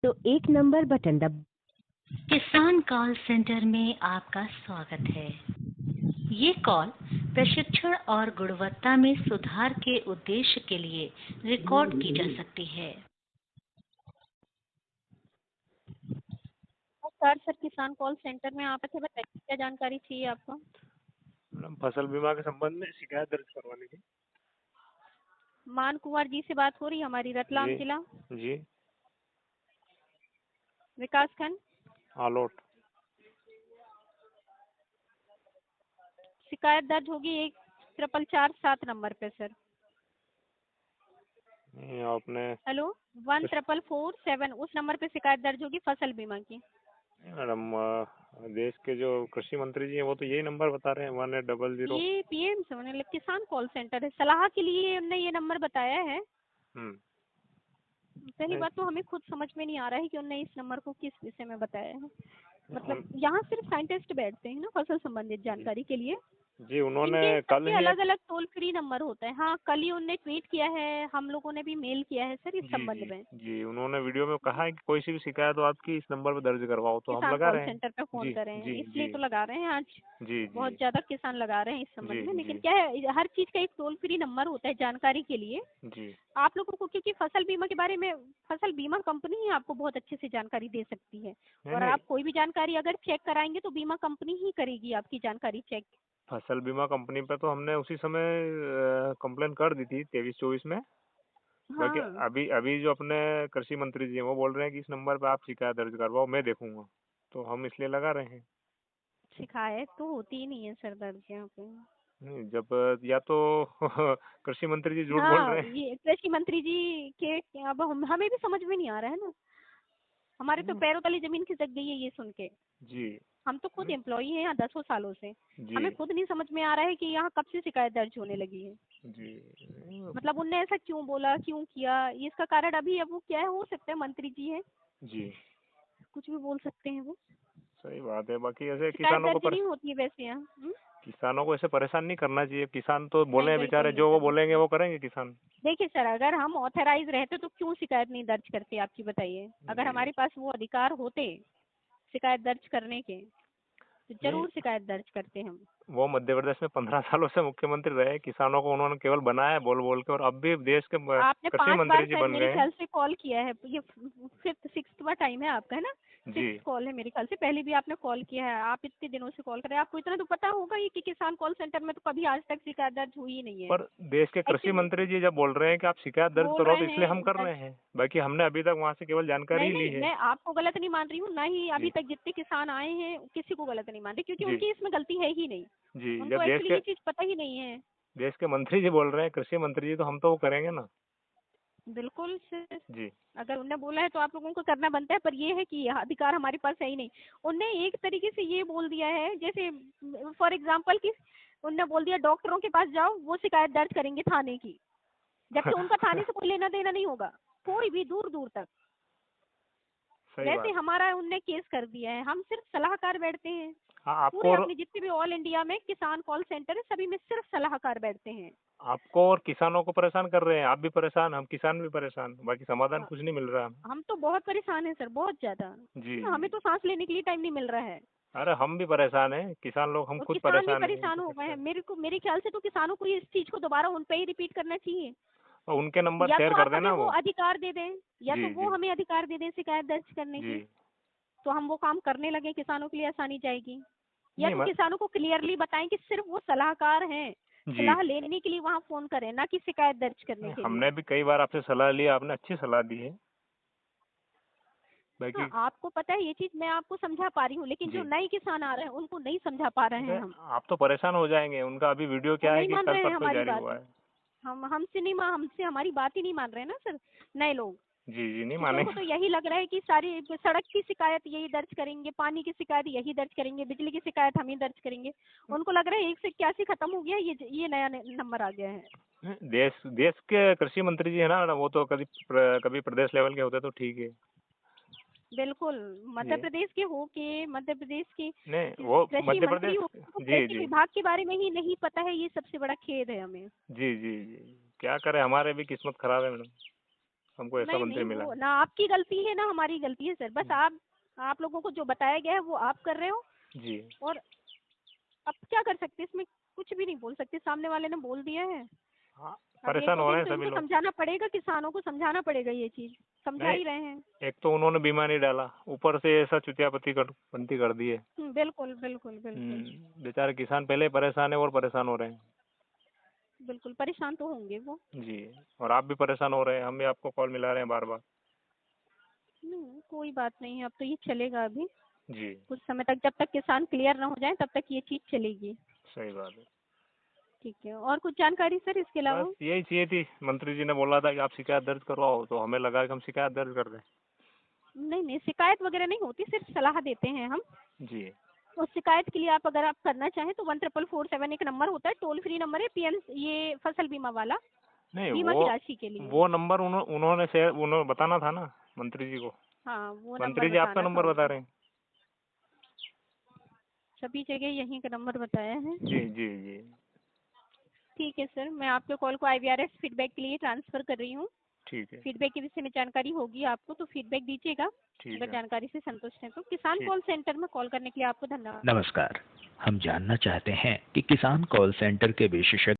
तो एक number button दब। किसान कॉल सेंटर में आपका स्वागत है। ये कॉल प्रशिक्षण और गुणवत्ता में सुधार के उद्देश्य के लिए रिकॉर्ड की जा सकती है। सर किसान कॉल सेंटर में आप थे, बताइए क्या जानकारी चाहिए आपको? मैडम, फसल बीमा के संबंध में शिकायत दर्ज करवानी थी। मान कुंवर जी से बात हो रही है हमारी, रतलाम जिला जी विकास खंड आलोट। शिकायत दर्ज होगी 1447 नंबर पे सर। आपने हेलो 1447 उस नंबर पे शिकायत दर्ज होगी फसल बीमा की। मैडम, देश के जो कृषि मंत्री जी हैं वो तो यही नंबर बता रहे हैं 1800। ये पीएम से किसान कॉल सेंटर है, सलाह के लिए उन्होंने ये नंबर बताया है। पहली बात तो हमें खुद समझ में नहीं आ रहा है कि उन्होंने इस नंबर को किस विषय में बताया है। मतलब यहाँ सिर्फ साइंटिस्ट बैठते हैं ना फसल संबंधित जानकारी के लिए जी। उन्होंने कल ही अलग अलग टोल फ्री नंबर होता है। हाँ, कल ही उन्होंने ट्वीट किया है, हम लोगों ने भी मेल किया है सर इस संबंध में। जी, उन्होंने वीडियो में कहा है कि कोई सी भी शिकायत हो आपकी इस नंबर पर दर्ज करवाओ, तो हम लगा रहे हैं। सेंटर पे फोन कर रहे हैं, इसलिए जी तो लगा रहे हैं आज। जी बहुत ज्यादा किसान लगा रहे हैं इस संबंध में। लेकिन जी क्या है, हर चीज का एक टोल फ्री नंबर होता है जानकारी के लिए जी। आप लोगों को, क्योंकि फसल बीमा के बारे में फसल बीमा कंपनी ही आपको बहुत अच्छे से जानकारी दे सकती है। और आप कोई भी जानकारी अगर चेक कराएंगे तो बीमा कंपनी ही करेगी आपकी जानकारी चेक। फसल बीमा कंपनी पे तो हमने उसी समय कंप्लेन कर दी थी 23-24 में। बाकी हाँ। अभी जो अपने कृषि मंत्री जी हैं वो बोल रहे हैं कि इस नंबर पे आप शिकायत दर्ज करवाओ, मैं देखूंगा। तो हम इसलिए लगा रहे हैं। शिकायत तो होती ही नहीं है सर दर्ज यहाँ पे। नहीं, जब या तो कृषि मंत्री जी झूठ बोल हाँ, रहे हैं। ये कृषि मंत्री जी के अब हमें भी समझ में नहीं आ रहा है ना। हमारे तो पैरों तले जमीन खिसक गई है ये सुन के। जी। हम तो खुद एम्प्लॉई हैं यहाँ 10 सालों से। जी हमें खुद नहीं समझ में आ रहा है कि यहाँ कब से शिकायत दर्ज होने लगी है। जी। मतलब उनने ऐसा क्यों बोला, क्यों किया, ये इसका कारण अभी अब वो क्या है, हो सकता है मंत्री जी है, जी कुछ भी बोल सकते हैं वो। सही बात है। बाकी ऐसे शिकायत दर्ज नहीं होती है वैसे यहाँ। किसानों को ऐसे परेशान नहीं करना चाहिए। किसान तो बोले नहीं, हैं बिल्कुल बेचारे, नहीं जो वो करना बोलेंगे चाहिए। वो करेंगे किसान। देखिए सर, अगर हम ऑथराइज रहते तो क्यों शिकायत नहीं दर्ज करते, आपकी बताइए। अगर हमारे पास वो अधिकार होते शिकायत दर्ज करने के तो जरूर शिकायत दर्ज करते हम। वो मध्य प्रदेश में 15 सालों से मुख्यमंत्री रहे। किसानों को उन्होंने केवल बनाया बोल बोल के, और अब भी देश के आपने कृषि 5 बार मंत्री जी शायद बन मेरे गए ख्याल से कॉल किया है, ये 6वां टाइम है आपका, है ना? जी। 6 कॉल है मेरे ख्याल से, पहले भी आपने कॉल किया है। आप इतने दिनों से कॉल कर रहे हैं, आपको इतना तो पता होगा ही कि किसान कॉल सेंटर में तो कभी आज तक शिकायत दर्ज हुई ही नहीं है। पर देश के कृषि मंत्री जी जब बोल रहे हैं कि आप शिकायत दर्ज बोल करो, तो रहे इसलिए हम हैं कर रहे हैं। बाकी हमने अभी तक वहाँ से केवल जानकारी ली नहीं, है। मैं आपको गलत नहीं मान रही हूँ, ना ही अभी तक जितने किसान आए हैं किसी को गलत नहीं मान रही, क्योंकि उनकी इसमें गलती है ही नहीं। जी। उनको जब एक्चुअली ये चीज पता ही नहीं है। देश के मंत्री जी बोल रहे हैं, कृषि मंत्री जी, तो हम तो वो करेंगे ना। बिल्कुल सर, जी अगर उनने बोला है तो आप लोगों को करना बनता है। पर ये है कि यह अधिकार हमारे पास है ही नहीं। उनने एक तरीके से ये बोल दिया है, जैसे फॉर एग्जांपल कि उनने बोल दिया डॉक्टरों के पास जाओ, वो शिकायत दर्ज करेंगे थाने की, जबकि उनका थाने से कोई लेना देना नहीं होगा, कोई भी दूर दूर तक। वैसे हमारा उनने केस कर दिया है, हम सिर्फ सलाहकार बैठते हैं। पूरे अपने जितने भी ऑल इंडिया में किसान कॉल सेंटर है सभी में सिर्फ सलाहकार बैठते हैं। आपको और किसानों को परेशान कर रहे हैं। आप भी परेशान, हम किसान भी परेशान। बाकी समाधान कुछ नहीं मिल रहा है। हम तो बहुत परेशान हैं सर, बहुत ज्यादा। जी। हमें तो सांस लेने के लिए टाइम नहीं मिल रहा है। अरे हम भी परेशान हैं, किसान लोग, हम खुद किसान भी परेशान परेशान हो गए हैं। मेरे ख्याल से तो किसानों को इस चीज को दोबारा उन पे ही रिपीट करना चाहिए। और उनके नंबर या शेयर तो कर आप देना। हमें वो अधिकार दे दें, या तो वो जी हमें अधिकार दे दें शिकायत दर्ज करने की, तो हम वो काम करने लगे, किसानों के लिए आसानी जाएगी। या तो किसानों को क्लियरली बताएं कि सिर्फ वो सलाहकार हैं, सलाह लेने के लिए वहाँ फोन करें, ना कि शिकायत दर्ज करने के लिए। हमने भी कई बार आपसे सलाह ली, आपने अच्छी सलाह दी है। हाँ, आपको पता है ये चीज मैं आपको समझा पा रही हूँ, लेकिन जो नए किसान आ रहे हैं उनको नहीं समझा पा रहे हैं हम। आप तो परेशान हो जाएंगे। उनका अभी वीडियो क्या है कि कल परसों जारी हुआ है। हमसे हमारी बात ही नहीं मान रहे हैं ना सर नए लोग। जी नहीं माने। उनको तो यही लग रहा है कि सारी सड़क की शिकायत यही दर्ज करेंगे, पानी की शिकायत यही दर्ज करेंगे, बिजली की शिकायत हम ही दर्ज करेंगे। उनको लग रहा है 181 खत्म हो गया, ये नया नंबर आ गया है। देश के कृषि मंत्री जी है ना, वो तो कभी प्रदेश लेवल के होते तो ठीक है। बिल्कुल, मध्य प्रदेश के हो के मध्य प्रदेश के नहीं, वो मध्य प्रदेश कृषि विभाग के बारे में ही नहीं पता है, ये सबसे बड़ा खेद है हमें। जी जी जी। क्या करें, हमारे भी किस्मत खराब है मैडम। हमको ऐसा नहीं मंत्री नहीं, मिला। वो ना आपकी गलती है ना हमारी गलती है सर, बस आप लोगों को जो बताया गया है वो आप कर रहे हो, जी और अब क्या कर सकते हैं इसमें, कुछ भी नहीं बोल सकते, सामने वाले ने बोल दिया है। हाँ, अब एक परेशान दो हो रहे दिन हैं तो सभी इनको लोग। समझाना पड़ेगा, किसानों को समझाना पड़ेगा, ये चीज समझा नहीं, ही रहे हैं। एक तो उन्होंने बीमा नहीं डाला, ऊपर से ऐसा चुतियापति बनती कर दी है। बिल्कुल बिल्कुल बिल्कुल। बेचारे किसान पहले ही परेशान है और परेशान हो रहे हैं। बिल्कुल परेशान तो होंगे वो। जी, और आप भी परेशान हो रहे हैं, हम भी आपको कॉल मिला रहे हैं बार बार। नहीं कोई बात नहीं है, अब तो ये चलेगा अभी जी, कुछ समय तक, जब तक किसान क्लियर ना हो जाए तब तक ये चीज चलेगी। सही बात है। ठीक है, और कुछ जानकारी सर इसके अलावा? बस यही चाहिए थी, मंत्री जी ने बोला था कि आप शिकायत दर्ज करवाओ, तो हमें लगा कि हम शिकायत दर्ज कर दें। नहीं नहीं, शिकायत वगैरह नहीं होती, सिर्फ सलाह देते हैं हम। जी, और शिकायत के लिए आप अगर आप करना चाहें तो 14447 एक नंबर होता है, टोल फ्री नंबर है, पीएम ये फसल बीमा वाला, नहीं बीमा की राशि के लिए। वो नंबर उन्होंने बताना था ना मंत्री जी को। हाँ वो नंबर मंत्री जी आपका बताना था नंबर बता उनको। रहे हैं। सभी जगह यहीं का नंबर बताया है। जी जी जी, ठीक है सर, मैं आपके कॉल को IVRS फीडबैक के लिए ट्रांसफर कर रही हूँ। ठीक है, फीडबैक के विषय में जानकारी होगी आपको तो फीडबैक दीजिएगा, ठीक अगर है। जानकारी से संतुष्ट हैं तो। किसान ठीक। कॉल सेंटर में कॉल करने के लिए आपको धन्यवाद। नमस्कार, हम जानना चाहते हैं कि किसान कॉल सेंटर के विशेषज्ञ